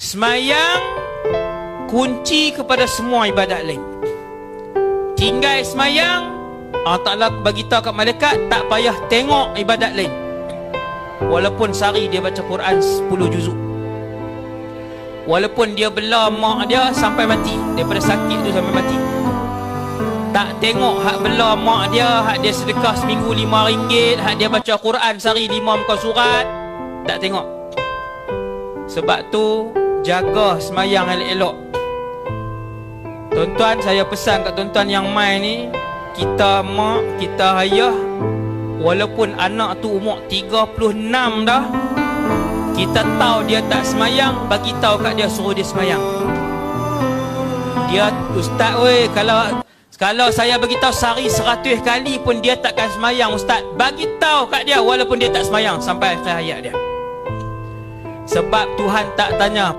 Semayang kunci kepada semua ibadat lain. Tinggal semayang, Allah Ta'ala beritahu kat malaikat, tak payah tengok ibadat lain. Walaupun sehari dia baca Quran 10 juzuk, walaupun dia bela mak dia sampai mati, daripada sakit tu sampai mati, tak tengok hak bela mak dia, hak dia sedekah seminggu RM5, hak dia baca Quran sehari 5 muka surat, tak tengok. Sebab tu jaga semayang elok-elok. Tuan-tuan, saya pesan kat tuan-tuan yang main ni, kita mak, kita ayah, walaupun anak tu umur 36 dah, kita tahu dia tak semayang, bagi tahu kat dia, suruh dia semayang. Dia, ustaz weh, kalau saya beritahu sehari 100 kali pun dia takkan semayang, ustaz, bagi tahu kat dia walaupun dia tak semayang sampai akhir hayat dia. Sebab Tuhan tak tanya